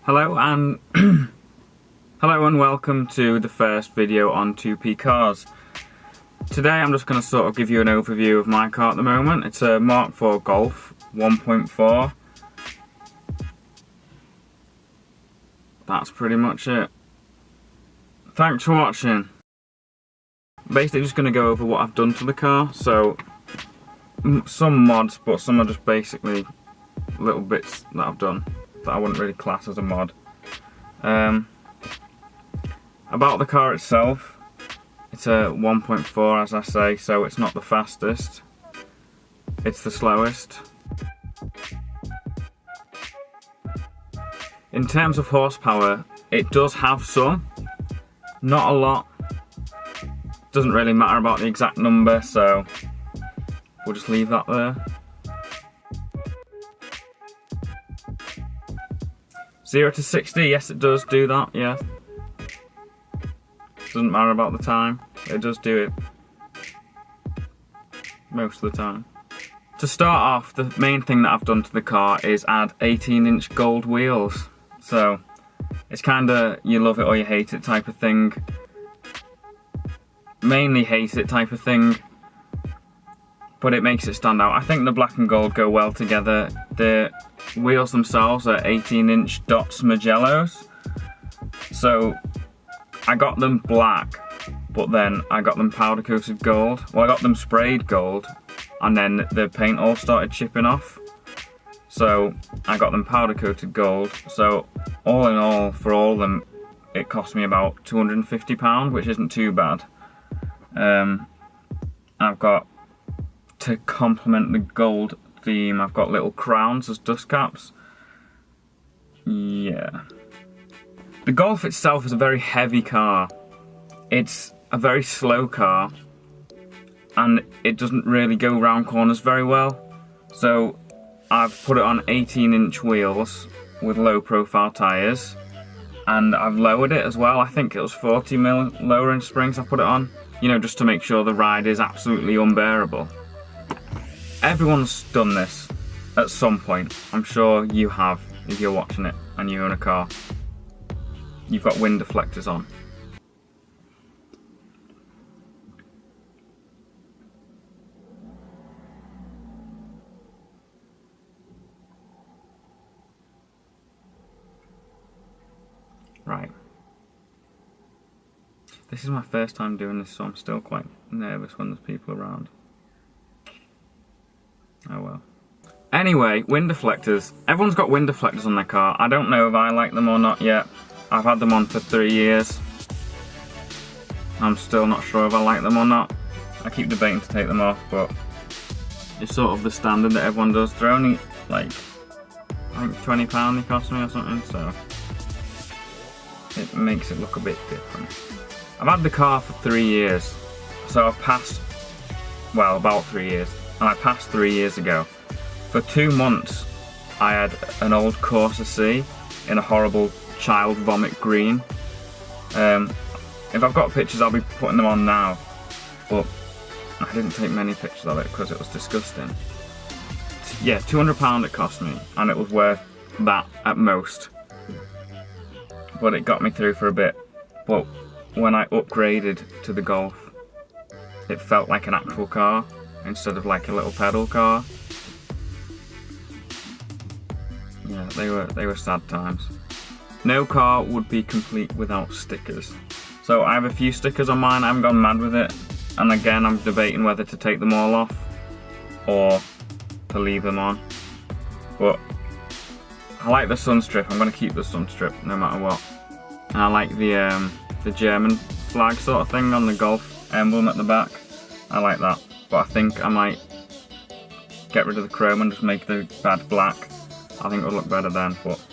Hello and hello and welcome to the first video on 2P cars. Today I'm just going to sort of give you an overview of my car at the moment. It's a Mk4 Golf 1.4. That's pretty much it. Thanks for watching. Basically just going to go over what I've done to the car. So some mods, but some are just basically little bits that I've done that I wouldn't really class as a mod. About the car itself, it's a 1.4 as I say, so it's not the fastest, it's the slowest. In terms of horsepower, it does have some, not a lot. Doesn't really matter about the exact number, so we'll just leave that there. 0 to 60, yes it does do that, yeah. Doesn't matter about the time, it does do it most of the time. To start off, the main thing that I've done to the car is add 18-inch gold wheels. So, it's kinda you love it or you hate it type of thing. Mainly hate it type of thing, but it makes it stand out. I think the black and gold go well together. The wheels themselves are 18-inch dots Magellos. So I got them black, but then I got them powder coated gold. Well, I got them sprayed gold, and then the paint all started chipping off. So I got them powder coated gold. So all in all, for all of them, it cost me about £250, which isn't too bad. I've got, to complement the gold theme, I've got little crowns as dust caps. Yeah. The Golf itself is a very heavy car. It's a very slow car, and it doesn't really go round corners very well. So I've put it on 18-inch wheels with low profile tyres, and I've lowered it as well. I think it was 40mm lowering springs I put it on, you know, just to make sure the ride is absolutely unbearable. Everyone's done this at some point. I'm sure you have if you're watching it and you own a car. You've got wind deflectors on. Right. This is my first time doing this, so I'm still quite nervous when there's people around. Oh well. Anyway, wind deflectors. Everyone's got wind deflectors on their car. I don't know if I like them or not yet. I've had them on for 3 years. I'm still not sure if I like them or not. I keep debating to take them off, but it's sort of the standard that everyone does. They're only like, I think £20 they cost me or something, so it makes it look a bit different. I've had the car for 3 years, so I've passed, well, about 3 years. And I passed 3 years ago. For 2 months, I had an old Corsa C in a horrible child vomit green. If I've got pictures, I'll be putting them on now. But I didn't take many pictures of it because it was disgusting. Yeah, £200 it cost me, and it was worth that at most. But it got me through for a bit. But when I upgraded to the Golf, it felt like an actual car, instead of like a little pedal car. Yeah, they were sad times. No car would be complete without stickers. So I have a few stickers on mine, I haven't gone mad with it. And again, I'm debating whether to take them all off or to leave them on. But I like the sun strip, I'm going to keep the sun strip no matter what. And I like the German flag sort of thing on the Golf emblem at the back. I like that. But I think I might get rid of the chrome and just make the badge black. I think it would look better then, but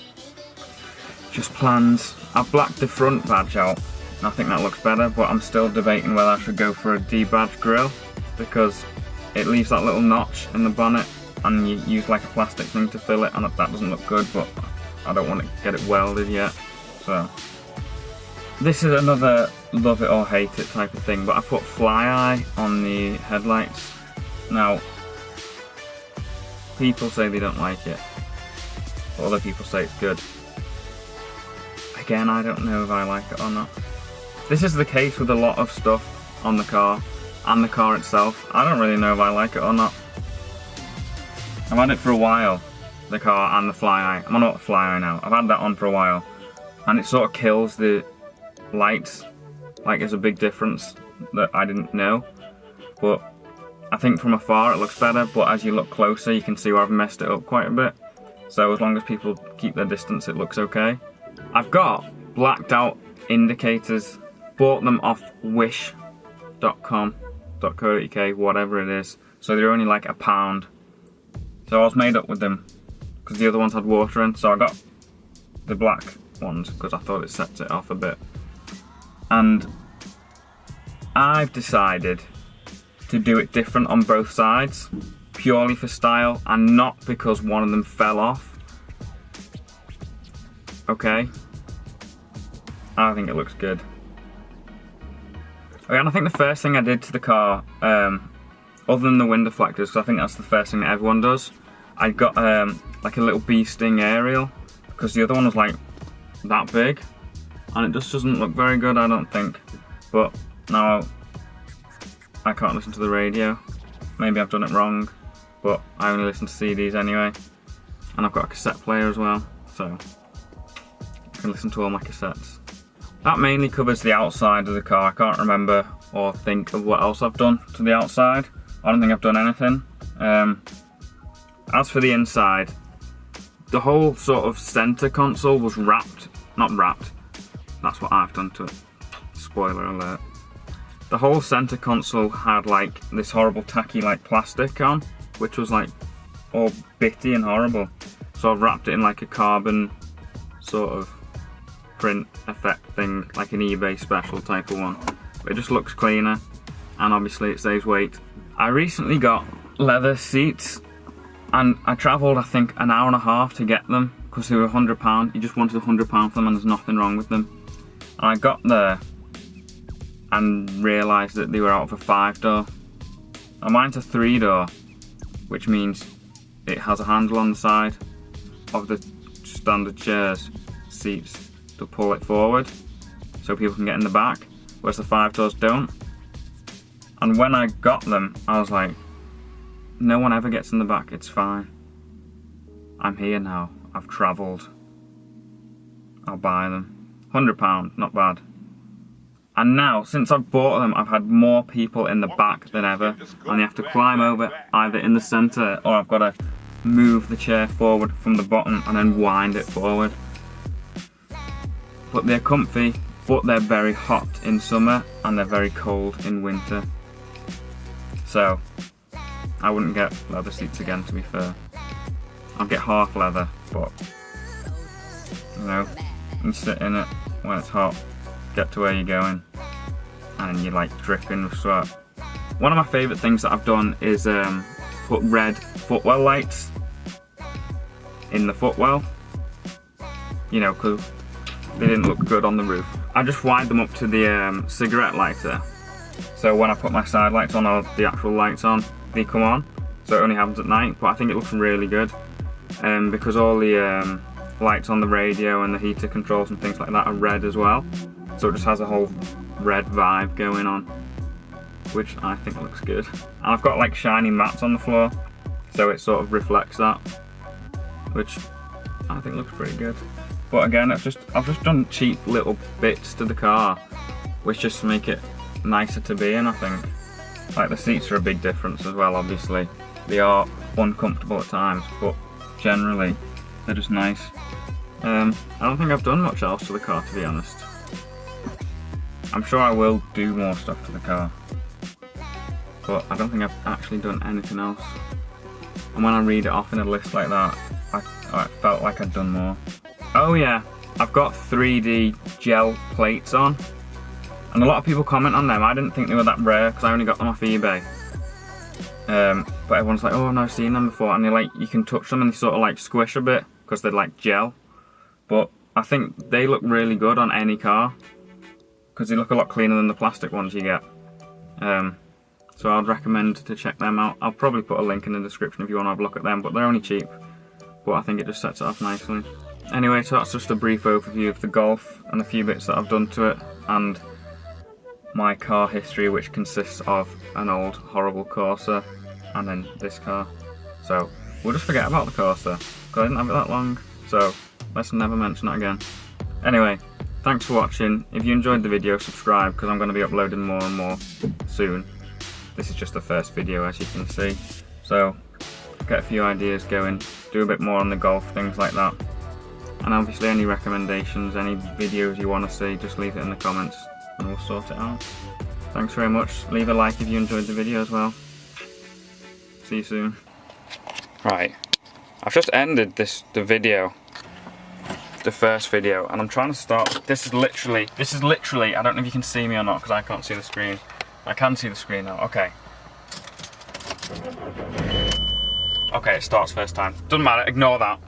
just plans. I've blacked the front badge out, and I think that looks better, but I'm still debating whether I should go for a D-badge grille, because it leaves that little notch in the bonnet, and you use like a plastic thing to fill it, and that doesn't look good, but I don't want to get it welded yet, so. This is another love it or hate it type of thing, but I put fly eye on the headlights. Now, people say they don't like it, but other people say it's good. again, I don't know if I like it or not. This is the case with a lot of stuff on the car and the car itself. I don't really know if I like it or not. I've had it for a while, the car and the fly eye. I'm not the fly eye now. I've had that on for a while, and it sort of kills the lights. Like, it's a big difference that I didn't know. But I think from afar it looks better, but as you look closer you can see where I've messed it up quite a bit. So as long as people keep their distance, it looks okay. I've got blacked out indicators. Bought them off wish.com.co.uk, whatever it is. So they're only like £1. So I was made up with them because the other ones had water in. So I got the black ones because I thought it sets it off a bit. And I've decided to do it different on both sides, purely for style and not because one of them fell off. Okay, I think it looks good. Okay, and I think the first thing I did to the car, other than the wind deflectors, because I think that's the first thing that everyone does, I got like a little bee sting aerial, because the other one was like that big, and it just doesn't look very good, I don't think. But now I can't listen to the radio. Maybe I've done it wrong, but I only listen to CDs anyway. And I've got a cassette player as well, so I can listen to all my cassettes. That mainly covers the outside of the car. I can't remember or think of what else I've done to the outside. I don't think I've done anything. As for the inside, the whole sort of centre console was wrapped. Not wrapped, that's what I've done to it. Spoiler alert. The whole centre console had like this horrible tacky like plastic on, which was like all bitty and horrible. So I've wrapped it in like a carbon sort of print effect thing, like an eBay special type of one. But it just looks cleaner, and obviously it saves weight. I recently got leather seats, and I travelled I think an hour and a half to get them because they were £100. You just wanted £100 for them and there's nothing wrong with them. And I got there and realised that they were out of a 5-door. And mine's a 3-door, which means it has a handle on the side of the standard chairs seats to pull it forward so people can get in the back, whereas the 5-doors don't. And when I got them, I was like, no one ever gets in the back, it's fine. I'm here now, I've travelled. I'll buy them. £100, not bad. And now, since I've bought them, I've had more people in the back than ever, and you have to climb over either in the centre, or I've got to move the chair forward from the bottom and then wind it forward. But they're comfy, but they're very hot in summer and they're very cold in winter. So I wouldn't get leather seats again, to be fair. I'll get half leather, but you know, you can sit in it when it's hot, get to where you're going, and you're like dripping with sweat. One of my favourite things that I've done is put red footwell lights in the footwell, you know, because they didn't look good on the roof. I just wired them up to the cigarette lighter, so when I put my side lights on or the actual lights on, they come on, so it only happens at night. But I think it looks really good because all the lights on the radio and the heater controls and things like that are red as well, so it just has a whole red vibe going on, which I think looks good. And I've got like shiny mats on the floor, so it sort of reflects that, which I think looks pretty good. But again, I've just done cheap little bits to the car, which just make it nicer to be in, I think. Like the seats are a big difference as well, obviously. They are uncomfortable at times, but generally they're just nice. I don't think I've done much else to the car, to be honest. I'm sure I will do more stuff to the car, but I don't think I've actually done anything else. And when I read it off in a list like that, I felt like I'd done more. Oh yeah, I've got 3D gel plates on, and a lot of people comment on them. I didn't think they were that rare because I only got them off eBay. But everyone's like, oh, I've never seen them before, and they're like, you can touch them and they sort of like squish a bit because they're like gel. But I think they look really good on any car because they look a lot cleaner than the plastic ones you get. So I'd recommend to check them out. I'll probably put a link in the description if you want to have a look at them, but they're only cheap. But I think it just sets it off nicely. Anyway, so that's just a brief overview of the Golf and a few bits that I've done to it, and my car history, which consists of an old horrible Corsa and then this car. So we'll just forget about the Corsa because I didn't have it that long, so let's never mention it again. Anyway, thanks for watching. If you enjoyed the video, subscribe because I'm going to be uploading more and more soon. This is just the first video, as you can see, so get a few ideas going, do a bit more on the Golf, things like that. And obviously any recommendations, any videos you want to see, just leave it in the comments and we'll sort it out. Thanks very much. Leave a like if you enjoyed the video as well. See you soon. Right, I've just ended the video, the first video, and I'm trying to start. This is literally, I don't know if you can see me or not because I can't see the screen. I can see the screen now, okay. Okay, it starts first time. Doesn't matter, ignore that.